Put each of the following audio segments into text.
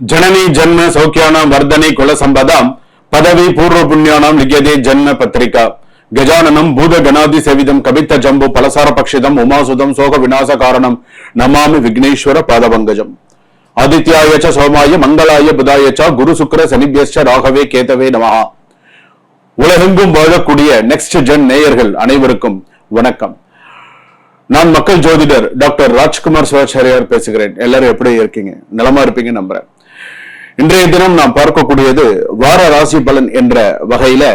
जननी जन्म सौख्यानां वर्धने कुल संपदां पदवी पूर्व पुण्यानां लिख्यते जन्म पत्रिका गजाननं भूत गणादि सेवितं कवित्त जम्बु फलसार पक्षितम् उमासुतं शोक विनाश कारणं नमामि विघ्नेश्वर पादपङ्कजम् आदित्याय च सोमाय मंगलाय बुधाय च गुरु शुक्र शनिभ्यश्च राघवे केतवे நமஹ. உலகெங்கும் வாழக்கூடிய நெக்ஸ்ட் ஜென் நேயர்கள் அனைவருக்கும் வணக்கம். நான் மக்கள் ஜோதிடர் டாக்டர் ராஜ்குமார் சிவாச்சாரியார் பேசுகிறேன். எல்லாரும் எப்படி இருக்கீங்க? நலமா இருப்பீங்க நம்புறேன். இன்றைய தினம் நாம் பார்க்கக்கூடியது வார ராசி பலன் என்ற வகையில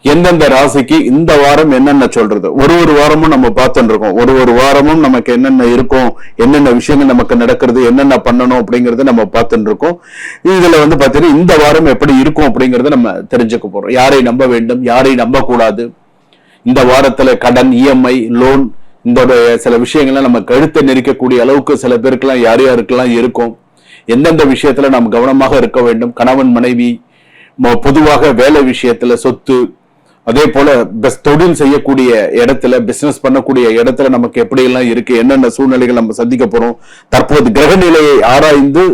எந்தெந்த ராசிக்கு இந்த வாரம் என்னென்ன சொல்றது. ஒரு வாரமும் நம்ம பார்த்துட்டு இருக்கோம். ஒரு வாரமும் நமக்கு என்னென்ன இருக்கும், என்னென்ன விஷயங்கள் நமக்கு நடக்கிறது, என்னென்ன பண்ணணும் அப்படிங்கறத நம்ம பார்த்துட்டு இருக்கோம். இதுல பாத்தீங்கன்னா இந்த வாரம் எப்படி இருக்கும் அப்படிங்கறத நம்ம தெரிஞ்சுக்க போறோம். யாரை நம்ப வேண்டும், யாரை நம்ப கூடாது, இந்த வாரத்துல கடன், இஎம்ஐ, லோன், இந்த சில விஷயங்கள்லாம் நம்ம கழுத்தை நெரிக்கக்கூடிய அளவுக்கு சில பேருக்கெல்லாம் யார் யாருக்கெல்லாம் இருக்கும், எந்தெந்த விஷயத்துல நாம் கவனமாக இருக்க வேண்டும், கணவன் மனைவி, பொதுவாக வேலை விஷயத்துல, சொத்து, அதே போல தொழில் செய்யக்கூடிய இடத்துல, பிசினஸ் பண்ணக்கூடிய இடத்துல நமக்கு எப்படி எல்லாம் இருக்கு, என்னென்ன சூழ்நிலைகள் நம்ம சந்திக்க போறோம், தற்போது கிரக நிலையை ஆராய்ந்து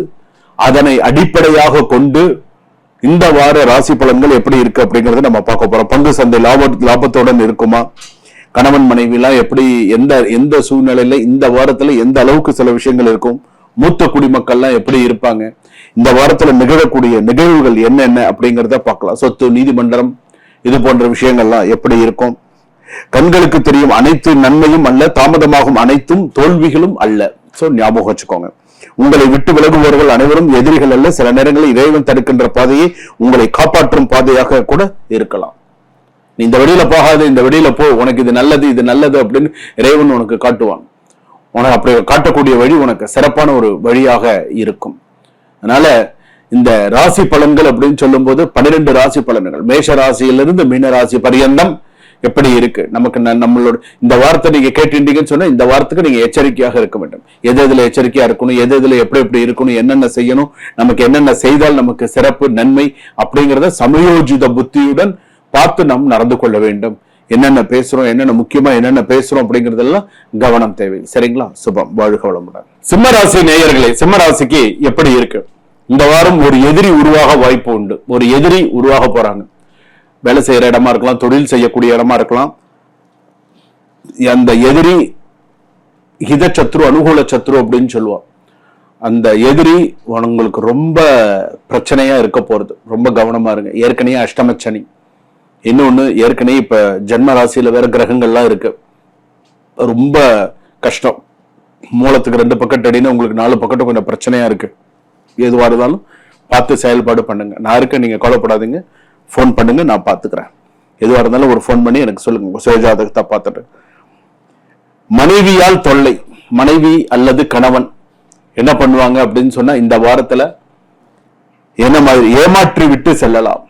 அதனை அடிப்படையாக கொண்டு இந்த வார ராசி பலன்கள் எப்படி இருக்கு அப்படிங்கறத நம்ம பார்க்க போறோம். பங்கு சந்தை லாபத்துடன் இருக்குமா, கணவன் மனைவி எல்லாம் எப்படி, எந்த சூழ்நிலையில இந்த வாரத்துல எந்த அளவுக்கு சில விஷயங்கள் இருக்கும், மூத்த குடிமக்கள்லாம் எப்படி இருப்பாங்க, இந்த வாரத்துல நிகழக்கூடிய நிகழ்வுகள் என்னென்ன அப்படிங்கறத பார்க்கலாம். சொத்து, நீதிமன்றம், இது போன்ற விஷயங்கள்லாம் எப்படி இருக்கும். கண்களுக்கு தெரியும் அனைத்து நன்மையும் அல்ல, தாமதமாகும் அனைத்தும் தோல்விகளும் அல்ல. சோ ஞாபகம் வச்சுக்கோங்க. உங்களை விட்டு விலகுபவர்கள் அனைவரும் எதிரிகள் அல்ல. சில நேரங்களில் இறைவன் தடுக்கின்ற பாதையை உங்களை காப்பாற்றும் பாதையாக கூட இருக்கலாம். நீ இந்த வழியில போகாது, இந்த வழியில போ, உனக்கு இது நல்லது அப்படின்னு இறைவன் உனக்கு காட்டுவான். உனக்கு அப்படி காட்டக்கூடிய வழி உனக்கு சிறப்பான ஒரு வழியாக இருக்கும். அதனால இந்த ராசி பலன்கள் அப்படின்னு சொல்லும் போது 12 ராசி பலன்கள், மேஷ ராசியிலிருந்து மீன ராசி பரியந்தம் எப்படி இருக்கு நமக்கு. நம்மளோட இந்த வார்த்தை நீங்க கேட்டுட்டீங்கன்னு சொன்னா இந்த வாரத்துக்கு நீங்க எச்சரிக்கையாக இருக்க வேண்டும். எதுல எச்சரிக்கையா இருக்கணும், எதுல எப்படி இருக்கணும், என்னென்ன செய்யணும், நமக்கு என்னென்ன செய்தால் நமக்கு சிறப்பு நன்மை அப்படிங்கிறத சமயோஜித புத்தியுடன் பார்த்து நாம் நடந்து கொள்ள வேண்டும். என்னென்ன பேசுறோம், என்னென்ன முக்கியமா என்னென்ன பேசுறோம் அப்படிங்கறதெல்லாம் கவனம் தேவை. சரிங்களா? சுபம். வாழ்க வளமுடன். சிம்மராசி நேயர்களே, சிம்மராசிக்கு எப்படி இருக்கு இந்த வாரம்? ஒரு எதிரி உருவாக வாய்ப்பு உண்டு. ஒரு எதிரி உருவாக போறாங்க. வேலை செய்யற இடமா இருக்கலாம், தொழில் செய்யக்கூடிய இடமா இருக்கலாம். அந்த எதிரி ஹித சத்ரு, அனுகூல சத்ரு அப்படின்னு சொல்லுவோம். அந்த எதிரி உங்களுக்கு ரொம்ப பிரச்சனையா இருக்க போறது. ரொம்ப கவனமா இருங்க. ஏற்கனவே அஷ்டமச்சனி, இன்னொன்னு ஏற்கனவே இப்ப ஜென்ம ராசியில வேற கிரகங்கள்லாம் இருக்கு. ரொம்ப கஷ்டம். மூலத்துக்கு 2 பக்கெட் அடின்னு உங்களுக்கு 4 பக்கெட்டும் கொஞ்சம் பிரச்சனையா இருக்கு. எதுவா இருந்தாலும் பார்த்து செயல்பாடு பண்ணுங்க. நான் இருக்க, நீங்க கவலைப்படாதீங்க. போன் பண்ணுங்க, நான் பாத்துக்கிறேன். எதுவா இருந்தாலும் ஒரு போன் பண்ணி எனக்கு சொல்லுங்க, சுயஜாதகத்தை பார்த்துட்டு. மனைவியால் தொல்லை, மனைவி அல்லது கணவன் என்ன பண்ணுவாங்க அப்படின்னு சொன்னா இந்த வாரத்துல என்ன மாதிரி ஏமாற்றி விட்டு செல்லலாம்.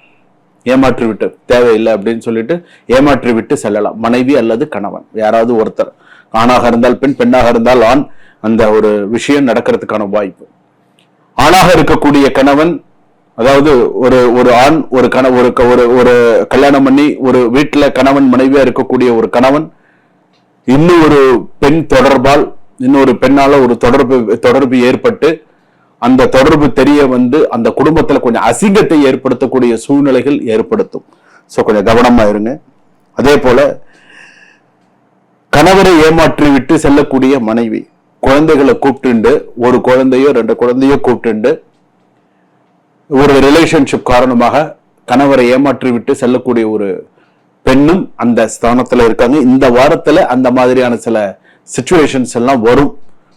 ஏமாற்றி விட்டு தேவையில்லை அப்படின்னு சொல்லிட்டு ஏமாற்றி விட்டு செல்லலாம். மனைவி அல்லது கணவன் யாராவது ஒருத்தர், ஆணாக இருந்தால் பெண், பெண்ணாக இருந்தால் ஆண், அந்த ஒரு விஷயம் நடக்கிறதுக்கான வாய்ப்பு. ஆணாக இருக்கக்கூடிய கணவன், அதாவது ஒரு ஆண் ஒரு கல்யாணம் பண்ணி ஒரு வீட்டுல கணவன் மனைவியா இருக்கக்கூடிய ஒரு கணவன் இன்னும் ஒரு பெண் தொடர்பால், இன்னொரு பெண்ணால ஒரு தொடர்பு ஏற்பட்டு அந்த தொடர்பு தெரிய அந்த குடும்பத்துல கொஞ்சம் அசிங்கத்தை ஏற்படுத்தக்கூடிய சூழ்நிலைகள் ஏற்படுத்தும். சோ கொஞ்சம் கவனமா இருங்க. அதே போல கணவரை ஏமாற்றி விட்டு செல்லக்கூடிய மனைவி, குழந்தைகளை கூப்பிட்டு, ஒரு குழந்தையோ 2 குழந்தையோ கூப்பிட்டு ஒரு ரிலேஷன்ஷிப் காரணமாக கணவரை ஏமாற்றி விட்டு செல்லக்கூடிய ஒரு பெண்ணும் அந்த ஸ்தானத்துல இருக்காங்க. இந்த வாரத்துல அந்த மாதிரியான சில சிச்சுவேஷன்ஸ் எல்லாம் வரும்.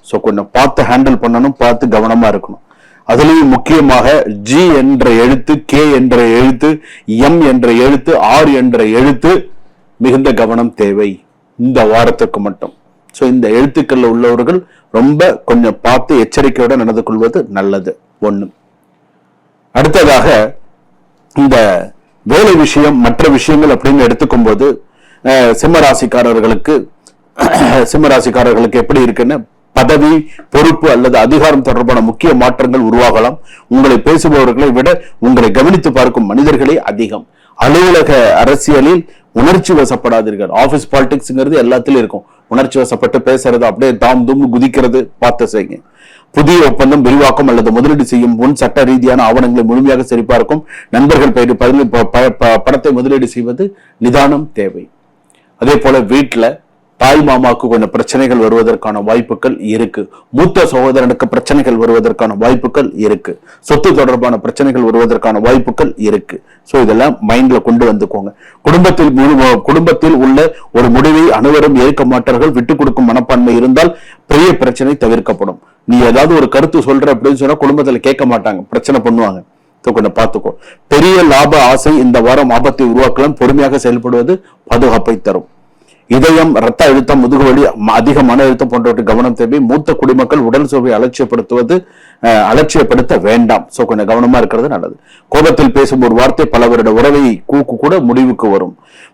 சோ கொஞ்சம் பார்த்து ஹேண்டில் பண்ணணும், பார்த்து கவனமா இருக்கணும். அதுலயும் முக்கியமாக ஜி என்ற எழுத்து, கே என்ற எழுத்து, எம் என்ற எழுத்து, ஆர் என்ற எழுத்து மிகுந்த கவனம் தேவை இந்த வாரத்துக்கு மட்டும். சோ இந்த எழுத்துக்கள்ல உள்ளவர்கள் ரொம்ப கொஞ்சம் பார்த்து எச்சரிக்கையோட நடந்து கொள்வது நல்லது. ஒண்ணு. அடுத்ததாக இந்த வேலை விஷயம், மற்ற விஷயங்கள் அப்படின்னு எடுத்துக்கும் போது சிம்மராசிக்காரர்களுக்கு எப்படி இருக்குன்னு, பதவி, பொறுப்பு அல்லது அதிகாரம் தொடர்பான முக்கிய மாற்றங்கள் உருவாகலாம். உங்களை பேசுபவர்களை விட உங்களை கவனித்து பார்க்கும் மனிதர்களே அதிகம். அலுவலக அரசியலில் உணர்ச்சி வசப்படாதீர்கள். ஆபீஸ் பாலிடிக்ஸ்ங்கிறது எல்லாத்திலும் இருக்கும். உணர்ச்சி வசப்பட்டு பேசுறது, அப்படியே தாம் தும் குதிக்கிறது பார்த்து செய்யுங்க. புதிய ஒப்பந்தம், விரிவாக்கம் அல்லது முதலீடு செய்யும் முன் சட்ட ரீதியான ஆவணங்களை முழுமையாக சரிபார்க்கும். நண்பர்கள் பணத்தை முதலீடு செய்வது நிதானம் தேவை. அதே போல வீட்டுல தாய் மாமாவுக்கு கொஞ்சம் பிரச்சனைகள் வருவதற்கான வாய்ப்புகள் இருக்கு. மூத்த சகோதரனுக்கு பிரச்சனைகள் வருவதற்கான வாய்ப்புகள் இருக்கு. சொத்து தொடர்பான பிரச்சனைகள் வருவதற்கான வாய்ப்புகள் இருக்கு. சோ இதெல்லாம் மைண்ட்ல கொண்டு வந்துக்கோங்க. குடும்பத்தில் உள்ள ஒரு முடிவை அனைவரும் ஏற்க மாட்டார்கள். விட்டு கொடுக்கும் மனப்பான்மை இருந்தால் பெரிய பிரச்சனை தவிர்க்கப்படும். நீ ஏதாவது ஒரு கருத்து சொல்ற அப்படின்னு சொன்னா குடும்பத்துல கேட்க மாட்டாங்க, பிரச்சனை பண்ணுவாங்க. கொஞ்சம் பார்த்துக்கோ. பெரிய லாப ஆசை இந்த வாரம் ஆபத்தை உருவாக்கலாம். பொறுமையாக செயல்படுவது பாதுகாப்பை தரும். இதயம், ரத்த அழுத்தம், முதுகுவலி, அதிக மன அழுத்தம் போன்றவற்றை கவனம் தேவை. மூத்த குடிமக்கள் உடல் சோர்வை அலட்சியப்படுத்த வேண்டாம். சோ கொஞ்சம் கவனமா இருக்கிறது நல்லது. கோபத்தில் பேசும் ஒரு வார்த்தை பல வருட உறவை கூட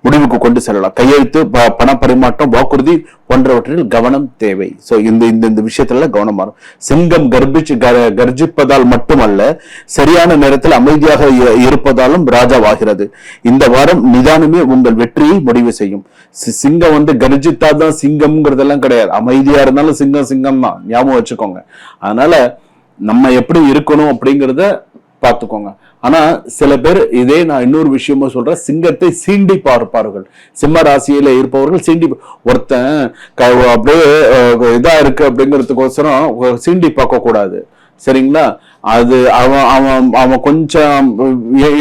முடிவுக்கு கொண்டு செல்லலாம். கையெழுத்து, பண பரிமாற்றம், வாக்குறுதி போன்றவற்றில் கவனம் தேவை. சோ இந்த விஷயத்துல கவனமா. சிங்கம் கர்ஜிப்பதால் மட்டுமல்ல, சரியான நேரத்தில் அமைதியாக இருப்பதாலும் ராஜாவாகிறது. இந்த வாரம் நிதானமே உங்கள் வெற்றியை முடிவு செய்யும். சிங்கம் கர்ஜித்தாதான் சிங்கம்ங்கிறதெல்லாம் கிடையாது. அமைதியா இருந்தாலும் சிங்கம் தான், ஞாபகம் வச்சுக்கோங்க. அதனால நம்ம எப்படி இருக்கணும் அப்படிங்கிறத பார்த்துக்கோங்க. ஆனா சில பேர், இதே நான் இன்னொரு விஷயமா சொல்றேன், சிங்கத்தை சீண்டி பார்ப்பார்கள். சிம்ம ராசியில இருப்பவர்கள் சீண்டி, ஒருத்தன் அப்படியே இதா இருக்கு அப்படிங்கிறதுக்கோசரம் சீண்டி பார்க்க கூடாது. சரிங்களா? அது அவன் கொஞ்சம்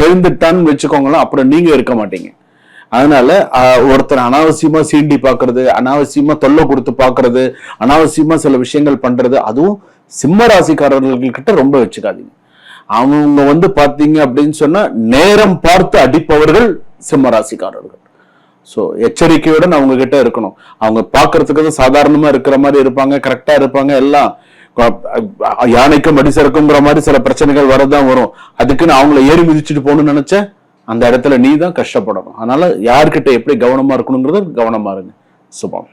எழுந்துட்டான்னு வச்சுக்கோங்களேன், அப்புறம் நீங்க இருக்க மாட்டீங்க. அதனால ஒருத்தர் அனாவசியமா சீண்டி பாக்குறது, அனாவசியமா தொல்லை கொடுத்து பாக்குறது, அனாவசியமா சில விஷயங்கள் பண்றது, அதுவும் சிம்ம ராசிக்காரர்கள் கிட்ட ரொம்ப வச்சுக்காதீங்க. அவங்க பாத்தீங்க அப்படின்னு சொன்னா நேரம் பார்த்து அடிப்பவர்கள் சிம்ம ராசிக்காரர்கள். சோ எச்சரிக்கையுடன் அவங்க கிட்ட இருக்கணும். அவங்க பாக்குறதுக்கு சாதாரணமா இருக்கிற மாதிரி இருப்பாங்க, கரெக்டா இருப்பாங்க. எல்லாம் யானைக்கும் அடிசருக்குங்கிற மாதிரி சில பிரச்சனைகள் வரதான் வரும். அதுக்குன்னு அவங்கள ஏறி மிதிச்சுட்டு போகணும்னு நினைச்ச அந்த இடத்துல நீ தான் கஷ்டப்படணும். அதனால யார்கிட்ட எப்படி கவனமா இருக்கணுங்கிறது கவனமா இருங்க. சுபம்.